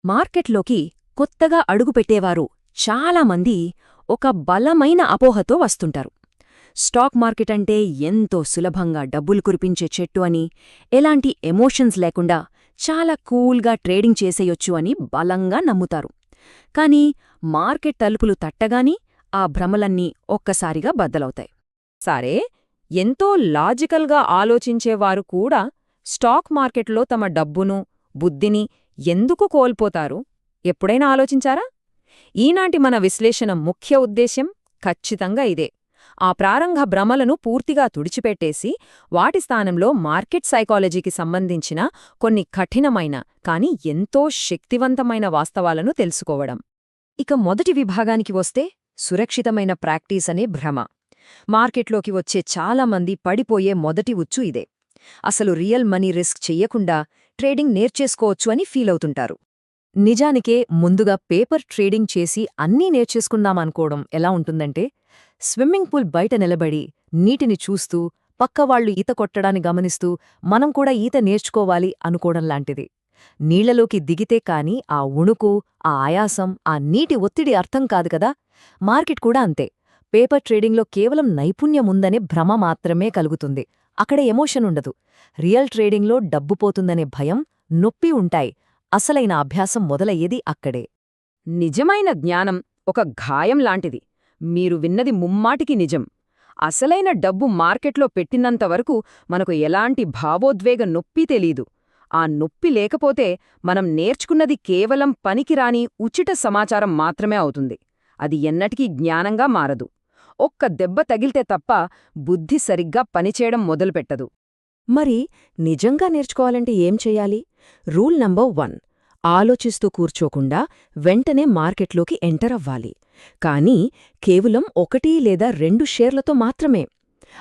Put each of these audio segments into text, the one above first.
మార్కెట్లోకి కొత్తగా అడుగుపెట్టేవారు చాలామంది ఒక బలమైన అపోహతో వస్తుంటారు. స్టాక్ మార్కెట్ అంటే ఎంతో సులభంగా డబ్బులు కురిపించే చెట్టు అని, ఎలాంటి ఎమోషన్స్ లేకుండా చాలా కూల్గా ట్రేడింగ్ చేసేయొచ్చు అని బలంగా నమ్ముతారు. కాని మార్కెట్ తలుపులు తట్టగాని ఆ భ్రమలన్నీ ఒక్కసారిగా బద్దలవుతాయి. సరే, ఎంతో లాజికల్గా ఆలోచించేవారు కూడా స్టాక్ మార్కెట్లో తమ డబ్బును, బుద్ధిని ఎందుకు కోల్పోతారు? ఎప్పుడైనా ఆలోచించారా? ఈనాటి మన విశ్లేషణ ముఖ్య ఉద్దేశ్యం ఖచ్చితంగా ఇదే. ఆ ప్రారంభ భ్రమలను పూర్తిగా తుడిచిపెట్టేసి వాటి స్థానంలో మార్కెట్ సైకాలజీకి సంబంధించిన కొన్ని కఠినమైన కాని ఎంతో శక్తివంతమైన వాస్తవాలను తెలుసుకోవడం. ఇక మొదటి విభాగానికి వస్తే సురక్షితమైన ప్రాక్టీస్ అనే భ్రమ. మార్కెట్లోకి వచ్చే చాలామంది పడిపోయే మొదటి ఉచ్చు ఇదే. అసలు రియల్ మనీ రిస్క్ చెయ్యకుండా ట్రేడింగ్ నేర్చేసుకోవచ్చు అని ఫీలవుతుంటారు. నిజానికే ముందుగా పేపర్ ట్రేడింగ్ చేసి అన్నీ నేర్చేసుకుందామనుకోవడం ఎలా ఉంటుందంటే, స్విమ్మింగ్ పూల్ బయట నిలబడి నీటిని చూస్తూ పక్కవాళ్లు ఈత కొట్టడాన్ని గమనిస్తూ మనం కూడా ఈత నేర్చుకోవాలి అనుకోవడం లాంటిది. నీళ్లలోకి దిగితే కాని ఆ ఉణుకు, ఆ ఆయాసం, ఆ నీటి ఒత్తిడి అర్థం కాదు కదా. మార్కెట్ కూడా అంతే. పేపర్ ట్రేడింగ్లో కేవలం నైపుణ్యముందనే భ్రమ మాత్రమే కలుగుతుంది. అక్కడ ఎమోషన్ ఉండదు. రియల్ ట్రేడింగ్లో డబ్బు పోతుందనే భయం, నొప్పి ఉంటాయి. అసలైన అభ్యాసం మొదలయ్యేది అక్కడే. నిజమైన జ్ఞానం ఒక గాయం లాంటిది. మీరు విన్నది ముమ్మాటికి నిజం. అసలైన డబ్బు మార్కెట్లో పెట్టినంతవరకు మనకు ఎలాంటి భావోద్వేగ నొప్పి తెలీదు. ఆ నొప్పి లేకపోతే మనం నేర్చుకున్నది కేవలం పనికిరాని ఉచిత సమాచారం మాత్రమే అవుతుంది. అది ఎన్నటికీ జ్ఞానంగా మారదు. ఒక్క దెబ్బ తగిలితే తప్ప బుద్ధి సరిగ్గా పనిచేయడం మొదలుపెట్టదు. మరి నిజంగా నేర్చుకోవాలంటే ఏం చెయ్యాలి? రూల్ నంబర్ 1, ఆలోచిస్తూ కూర్చోకుండా వెంటనే మార్కెట్లోకి ఎంటర్ అవ్వాలి. కానీ కేవలం 1 లేదా 2 షేర్లతో మాత్రమే.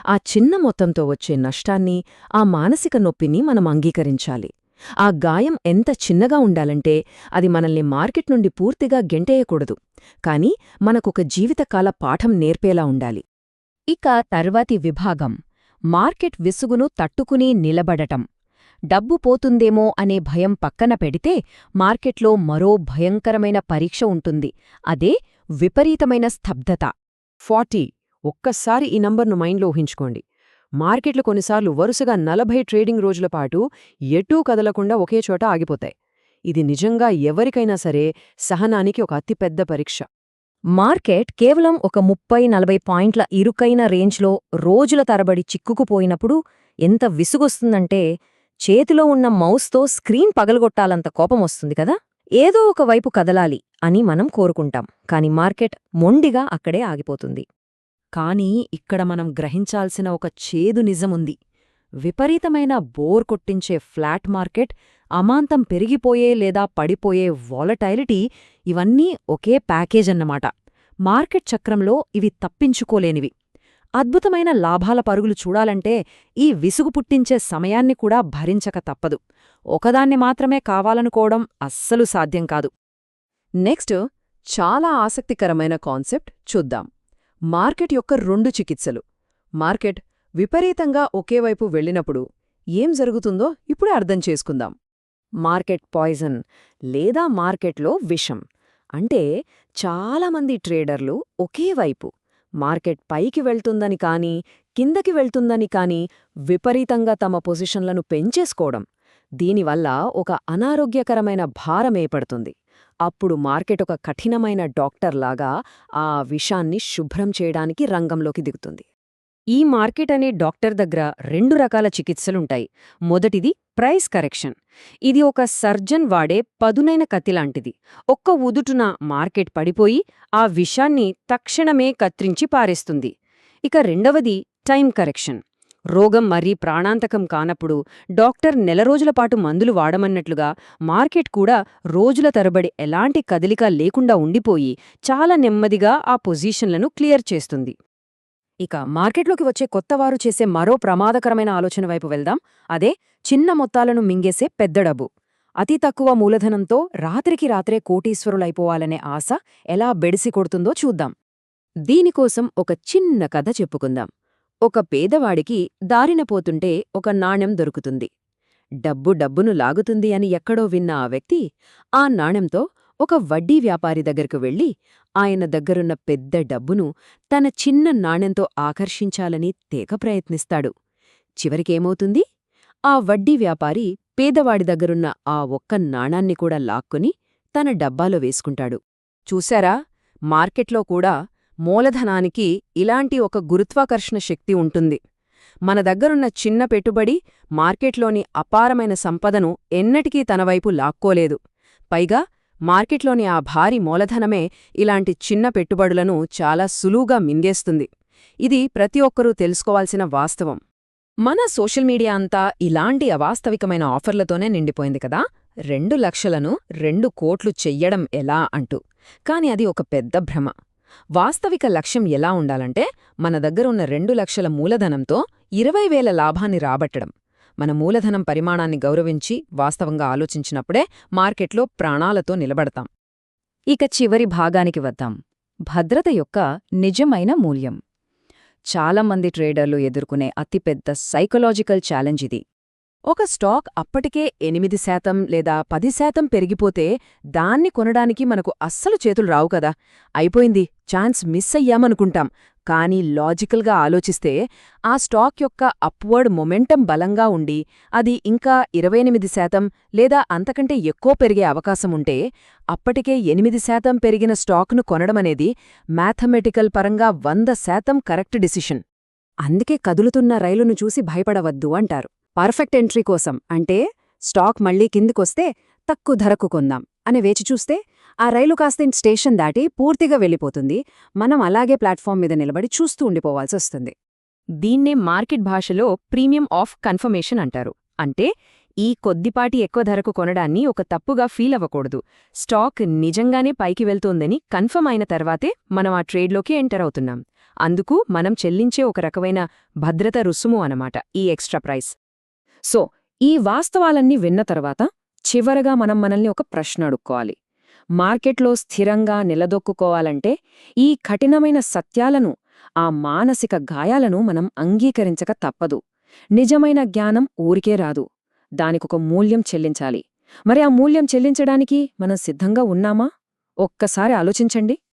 ఆ చిన్న మొత్తంతో వచ్చే నష్టాన్ని, ఆ మానసిక నొప్పిని మనం అంగీకరించాలి. ఆ గాయం ఎంత చిన్నగా ఉండాలంటే అది మనల్ని మార్కెట్ నుండి పూర్తిగా గెంటేయకూడదు, కాని మనకొక జీవితకాల పాఠం నేర్పేలా ఉండాలి. ఇక తర్వాతి విభాగం మార్కెట్ విసుగును తట్టుకుని నిలబడటం. డబ్బు పోతుందేమో అనే భయం పక్కన పెడితే మార్కెట్లో మరో భయంకరమైన పరీక్ష ఉంటుంది. అదే విపరీతమైన స్తబ్దత. 40. ఒక్కసారి ఈ నంబర్ను మైండ్లో ఊహించుకోండి. మార్కెట్లు కొన్నిసార్లు వరుసగా 40 ట్రేడింగ్ రోజుల పాటు ఎటూ కదలకుండా ఒకే చోట ఆగిపోతాయి. ఇది నిజంగా ఎవరికైనా సరే సహనానికి ఒక అతిపెద్ద పరీక్ష. మార్కెట్ కేవలం ఒక 30-40 పాయింట్ల ఇరుకైన రేంజ్లో రోజుల తరబడి చిక్కుకుపోయినప్పుడు ఎంత విసుగొస్తుందంటే చేతిలో ఉన్న మౌస్తో స్క్రీన్ పగలగొట్టాలంత కోపమొస్తుంది కదా. ఏదో ఒక వైపు కదలాలి అని మనం కోరుకుంటాం, కాని మార్కెట్ మొండిగా అక్కడే ఆగిపోతుంది. కానీ ఇక్కడ మనం గ్రహించాల్సిన ఒక చేదు నిజముంది. విపరీతమైన బోర్ కొట్టించే ఫ్లాట్ మార్కెట్, అమాంతం పెరిగిపోయే లేదా పడిపోయే వాలటైలిటీ, ఇవన్నీ ఒకే ప్యాకేజ్ అన్నమాట. మార్కెట్ చక్రంలో ఇవి తప్పించుకోలేనివి. అద్భుతమైన లాభాల పరుగులు చూడాలంటే ఈ విసుగు పుట్టించే సమయాన్ని కూడా భరించక తప్పదు. ఒకదాన్ని మాత్రమే కావాలనుకోవడం అస్సలు సాధ్యం కాదు. నెక్స్ట్ చాలా ఆసక్తికరమైన కాన్సెప్ట్ చూద్దాం. మార్కెట్ యొక్క 2 చికిత్సలు. మార్కెట్ విపరీతంగా ఒకేవైపు వెళ్ళినప్పుడు ఏం జరుగుతుందో ఇప్పుడే అర్థం చేసుకుందాం. మార్కెట్ పాయిజన్ లేదా మార్కెట్లో విషం అంటే చాలామంది ట్రేడర్లు ఒకేవైపు మార్కెట్ పైకి వెళ్తుందని కానీ కిందకి వెళ్తుందని కానీ విపరీతంగా తమ పొజిషన్లను పెంచేసుకోవడం. దీనివల్ల ఒక అనారోగ్యకరమైన భారం ఏర్పడుతుంది. అప్పుడు మార్కెట్ ఒక కఠినమైన డాక్టర్లాగా ఆ విషాన్ని శుభ్రం చేయడానికి రంగంలోకి దిగుతుంది. ఈ మార్కెట్ అనే డాక్టర్ దగ్గర 2 రకాల చికిత్సలుంటాయి. మొదటిది ప్రైస్ కరెక్షన్. ఇది ఒక సర్జన్ వాడే పదునైన కత్తిలాంటిది. ఒక్క ఉదుటున మార్కెట్ పడిపోయి ఆ విషాన్ని తక్షణమే కత్రించి పారేస్తుంది. ఇక రెండవది టైం కరెక్షన్. రోగం మరీ ప్రాణాంతకం కానప్పుడు డాక్టర్ నెల రోజులపాటు మందులు వాడమన్నట్లుగా మార్కెట్ కూడా రోజుల తరబడి ఎలాంటి కదలిక లేకుండా ఉండిపోయి చాలా నెమ్మదిగా ఆ పొజిషన్లను క్లియర్ చేస్తుంది. ఇక మార్కెట్లోకి వచ్చే కొత్తవారు చేసే మరో ప్రమాదకరమైన ఆలోచన వైపు వెళ్దాం. అదే చిన్న మొత్తాలను మింగేసే పెద్ద డబ్బు. అతి తక్కువ మూలధనంతో రాత్రికి రాత్రే కోటీశ్వరులైపోవాలనే ఆశ ఎలా బెడిసి కొడుతుందో చూద్దాం. దీనికోసం ఒక చిన్న కథ చెప్పుకుందాం. ఒక పేదవాడికి దారిన పోతుంటే ఒక నాణెం దొరుకుతుంది. డబ్బు డబ్బును లాగుతుంది అని ఎక్కడో విన్న ఆ వ్యక్తి ఆ నాణెంతో ఒక వడ్డీ వ్యాపారి దగ్గరకు వెళ్లి ఆయన దగ్గరున్న పెద్ద డబ్బును తన చిన్న నాణెంతో ఆకర్షించాలని తెగ ప్రయత్నిస్తాడు. చివరికేమవుతుంది? ఆ వడ్డీ వ్యాపారి పేదవాడి దగ్గరున్న ఆ ఒక్క నాణాన్ని కూడా లాక్కుని తన డబ్బాలో వేసుకుంటాడు. చూశారా? మార్కెట్లో కూడా మూలధనానికి ఇలాంటి ఒక గురుత్వాకర్షణ శక్తి ఉంటుంది. మన దగ్గరున్న చిన్న పెట్టుబడి మార్కెట్లోని అపారమైన సంపదను ఎన్నటికీ తనవైపు లాక్కోలేదు. పైగా మార్కెట్లోని ఆ భారీ మూలధనమే ఇలాంటి చిన్న పెట్టుబడులను చాలా సులువుగా మింగేస్తుంది. ఇది ప్రతి ఒక్కరూ తెలుసుకోవాల్సిన వాస్తవం. మన సోషల్ మీడియా అంతా ఇలాంటి అవాస్తవికమైన ఆఫర్లతోనే నిండిపోయింది కదా. 2 లక్షలను 2 కోట్లు చెయ్యడం ఎలా అంటూ. కాని అది ఒక పెద్ద భ్రమ. వాస్తవిక లక్ష్యం ఎలా ఉండాలంటే మన దగ్గరున్న 2 లక్షల మూలధనంతో 20,000 లాభాన్ని రాబట్టడం. మన మూలధనం పరిమాణాన్ని గౌరవించి వాస్తవంగా ఆలోచించినప్పుడే మార్కెట్లో ప్రాణాలతో నిలబడతాం. ఇక చివరి భాగానికి వద్దాం. భద్రత యొక్క నిజమైన మూల్యం. చాలామంది ట్రేడర్లు ఎదుర్కొనే అతిపెద్ద సైకలాజికల్ ఛాలెంజ్ ఇది. ఒక స్టాక్ అప్పటికే 8% లేదా 10% పెరిగిపోతే దాన్ని కొనడానికి మనకు అస్సలు చేతులు రావు కదా. అయిపోయింది, ఛాన్స్ మిస్ అయ్యామనుకుంటాం. కానీ లాజికల్గా ఆలోచిస్తే ఆ స్టాక్ యొక్క అప్వర్డ్ మొమెంటం బలంగా ఉండి అది ఇంకా 28% లేదా అంతకంటే ఎక్కువ పెరిగే అవకాశముంటే అప్పటికే 8% పెరిగిన స్టాక్ను కొనడమనేది మ్యాథమెటికల్ పరంగా 100% కరెక్ట్ డిసిషన్. అందుకే కదులుతున్న రైలును చూసి భయపడవద్దు అంటారు. పర్ఫెక్ట్ ఎంట్రీ కోసం అంటే స్టాక్ మళ్లీ కిందికొస్తే తక్కువ ధరకు కొందాం అని వేచిచూస్తే ఆ రైలు కాస్త స్టేషన్ దాటి పూర్తిగా వెళ్ళిపోతుంది. మనం అలాగే ప్లాట్ఫామ్ మీద నిలబడి చూస్తూ ఉండిపోవాల్సొస్తుంది. దీన్నే మార్కెట్ భాషలో ప్రీమియం ఆఫ్ కన్ఫర్మేషన్ అంటారు. అంటే ఈ కొద్దిపాటి ఎక్కువ ధరకు కొనడాన్ని ఒక తప్పుగా ఫీల్ అవ్వకూడదు. స్టాక్ నిజంగానే పైకి వెళ్తోందని కన్ఫర్మ్ అయిన తర్వాతే మనం ఆ ట్రేడ్లోకి ఎంటర్ అవుతున్నాం. అందుకు మనం చెల్లించే ఒక రకమైన భద్రత రుసుము అనమాట ఈ ఎక్స్ట్రా ప్రైస్. సో ఈ వాస్తవాలన్నీ విన్న తర్వాత చివరగా మనం మనల్ని ఒక ప్రశ్న అడుక్కోవాలి. మార్కెట్లో స్థిరంగా నిలదొక్కుకోవాలంటే ఈ కఠినమైన సత్యాలను, ఆ మానసిక గాయాలను మనం అంగీకరించక తప్పదు. నిజమైన జ్ఞానం ఊరికే రాదు. దానికొక మూల్యం చెల్లించాలి. మరి ఆ మూల్యం చెల్లించడానికి మనం సిద్ధంగా ఉన్నామా? ఒక్కసారి ఆలోచించండి.